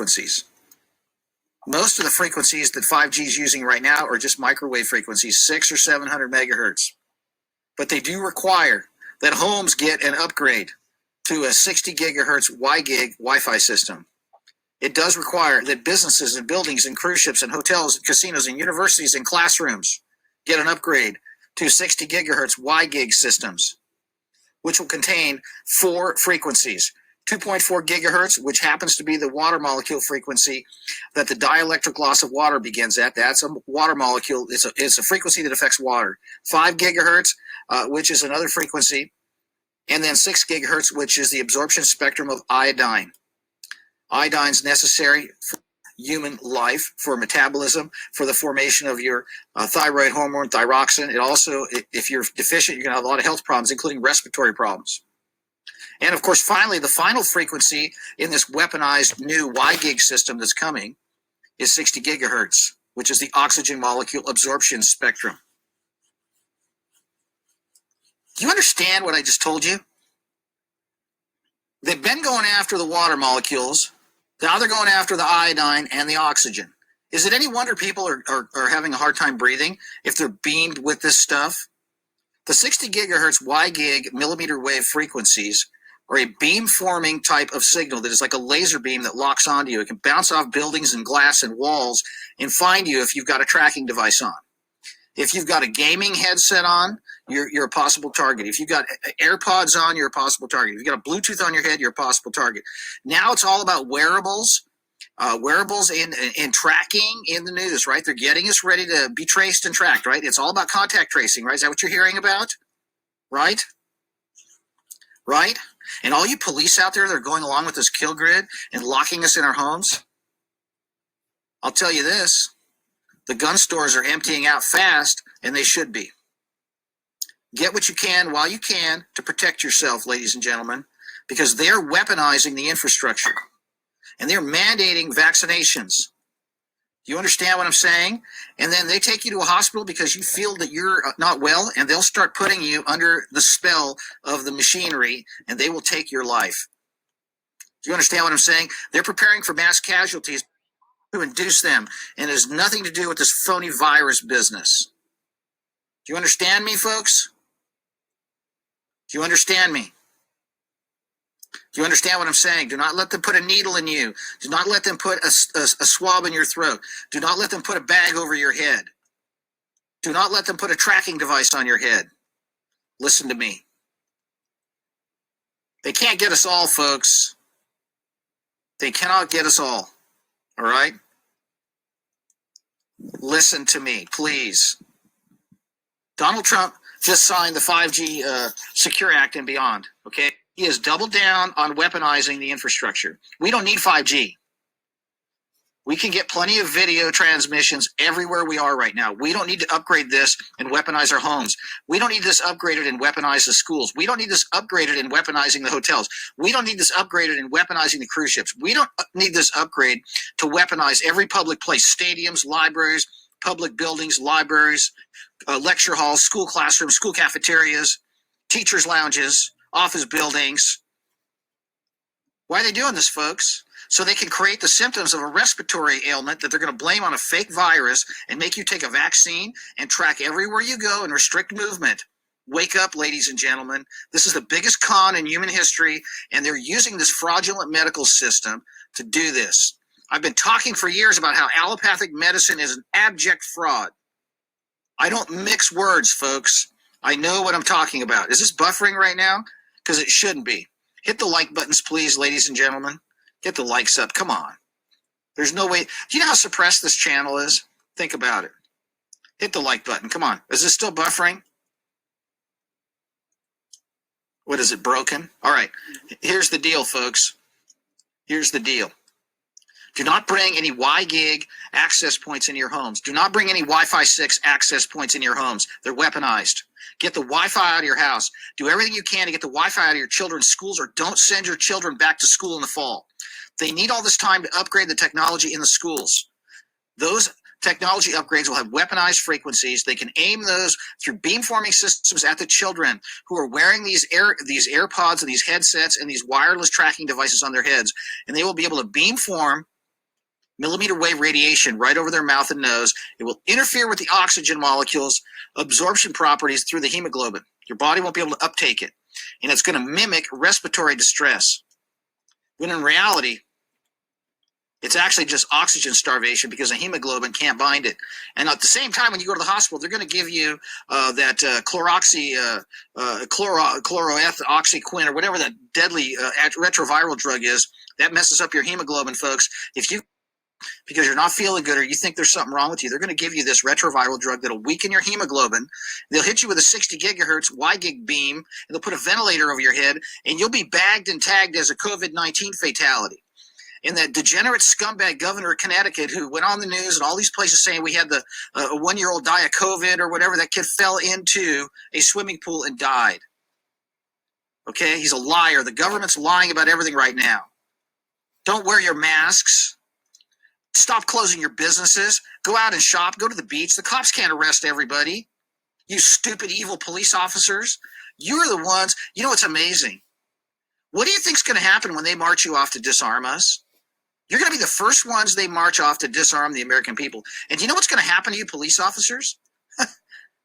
frequencies. Most of the frequencies that 5G is using right now are just microwave frequencies, 600 or 700 megahertz. But they do require that homes get an upgrade to a 60 gigahertz WiGig Wi-Fi system. It does require that businesses and buildings and cruise ships and hotels and casinos and universities and classrooms get an upgrade to 60 gigahertz WiGig systems, which will contain 4 frequencies. 2.4 gigahertz, which happens to be the water molecule frequency that the dielectric loss of water begins at. That's a water molecule. It's a frequency that affects water. 5 gigahertz, which is another frequency. And then 6 gigahertz, which is the absorption spectrum of iodine. Iodine's necessary for human life, for metabolism, for the formation of your thyroid hormone, thyroxine. It also, if you're deficient, you're going to have a lot of health problems, including respiratory problems. And of course, finally, the final frequency in this weaponized new WiGig system that's coming is 60 gigahertz, which is the oxygen molecule absorption spectrum. Do you understand what I just told you? They've been going after the water molecules. Now they're going after the iodine and the oxygen. Is it any wonder people are having a hard time breathing if they're beamed with this stuff? The 60 gigahertz WiGig millimeter wave frequencies are a beam-forming type of signal that is like a laser beam that locks onto you. It can bounce off buildings and glass and walls and find you if you've got a tracking device on. If you've got a gaming headset on, you're a possible target. If you've got AirPods on, you're a possible target. If you've got a Bluetooth on your head, you're a possible target. Now it's all about wearables. Wearables and tracking in the news, right? They're getting us ready to be traced and tracked, right? It's all about contact tracing, right? Is that what you're hearing about? Right? Right? And all you police out there that are going along with this kill grid and locking us in our homes, I'll tell you this, the gun stores are emptying out fast, and they should be. Get what you can while you can to protect yourself, ladies and gentlemen, because they're weaponizing the infrastructure. And they're mandating vaccinations. Do you understand what I'm saying? And then they take you to a hospital because you feel that you're not well, and they'll start putting you under the spell of the machinery, and they will take your life. Do you understand what I'm saying? They're preparing for mass casualties to induce them, and it has nothing to do with this phony virus business. Do you understand me, folks? Do you understand me? Do you understand what I'm saying? Do not let them put a needle in you. Do not let them put a swab in your throat. Do not let them put a bag over your head. Do not let them put a tracking device on your head. Listen to me. They can't get us all, folks. They cannot get us all. All right? Listen to me, please. Donald Trump just signed the 5G Secure Act and beyond, okay? He has doubled down on weaponizing the infrastructure. We don't need 5G. We can get plenty of video transmissions everywhere we are right now. We don't need to upgrade this and weaponize our homes. We don't need this upgraded and weaponize the schools. We don't need this upgraded and weaponizing the hotels. We don't need this upgraded and weaponizing the cruise ships. We don't need this upgrade to weaponize every public place, stadiums, libraries, public buildings, libraries, lecture halls, school classrooms, school cafeterias, teachers' lounges, office buildings. Why are they doing this, folks? So they can create the symptoms of a respiratory ailment that they're going to blame on a fake virus and make you take a vaccine and track everywhere you go and restrict movement. Wake up, ladies and gentlemen. This is the biggest con in human history, and they're using this fraudulent medical system to do this. I've been talking for years about how allopathic medicine is an abject fraud. I don't mix words, folks. I know what I'm talking about. Is this buffering right now? Because it shouldn't be. Hit the like buttons, please, ladies and gentlemen. Get the likes up. Come on. There's no way. Do you know how suppressed this channel is? Think about it. Hit the like button. Come on. Is this still buffering? What is it, broken? All right. Here's the deal, folks. Here's the deal. Do not bring any WiGig access points in your homes. Do not bring any Wi-Fi 6 access points in your homes. They're weaponized. Get the Wi-Fi out of your house. Do everything you can to get the Wi-Fi out of your children's schools, or don't send your children back to school in the fall. They need all this time to upgrade the technology in the schools. Those technology upgrades will have weaponized frequencies. They can aim those through beamforming systems at the children who are wearing these AirPods and these headsets and these wireless tracking devices on their heads, and they will be able to beamform millimeter wave radiation right over their mouth and nose. It will interfere with the oxygen molecules, absorption properties through the hemoglobin. Your body won't be able to uptake it. And it's going to mimic respiratory distress. When in reality, it's actually just oxygen starvation because the hemoglobin can't bind it. And at the same time, when you go to the hospital, they're going to give you that chloroethoxyquin or whatever that deadly retroviral drug is. That messes up your hemoglobin, folks. Because you're not feeling good or you think there's something wrong with you, they're going to give you this retroviral drug that'll weaken your hemoglobin. They'll hit you with a 60 gigahertz Y-gig beam, and they'll put a ventilator over your head, and you'll be bagged and tagged as a COVID-19 fatality. And that degenerate scumbag governor of Connecticut who went on the news and all these places saying we had the a one-year-old die of COVID or whatever, that kid fell into a swimming pool and died. Okay, he's a liar. The government's lying about everything right now. Don't wear your masks. Stop closing your businesses. Go out and shop. Go to the beach. The cops can't arrest everybody. You stupid, evil police officers. You're the ones. You know what's amazing? What do you think's going to happen when they march you off to disarm us? You're going to be the first ones they march off to disarm the American people. And do you know what's going to happen to you police officers? Do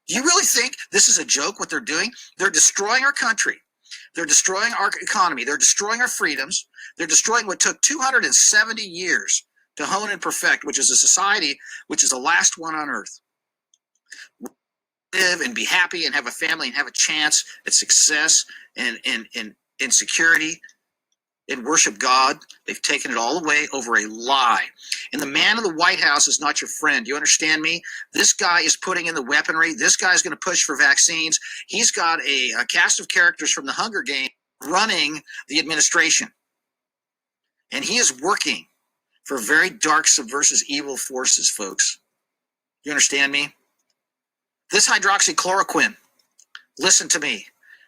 you really think this is a joke, what they're doing? They're destroying our country. They're destroying our economy. They're destroying our freedoms. They're destroying what took 270 years to hone and perfect, which is a society which is the last one on earth. Live and be happy and have a family and have a chance at success and security and worship God. They've taken it all away over a lie. And the man in the White House is not your friend. You understand me? This guy is putting in the weaponry. This guy's going to push for vaccines. He's got a cast of characters from the Hunger Games running the administration. And he is working for very dark, subversive, evil forces, folks. You understand me? This hydroxychloroquine, listen to me.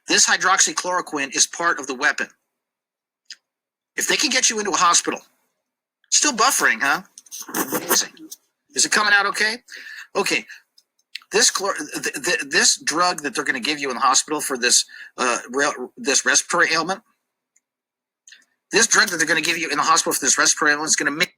This hydroxychloroquine is part of the weapon. If they can get you into a hospital, still buffering, huh? Is it coming out okay? Okay. This drug that they're going to give you in the hospital for this respiratory ailment, this drug that they're going to give you in the hospital for this respiratory ailment is going to make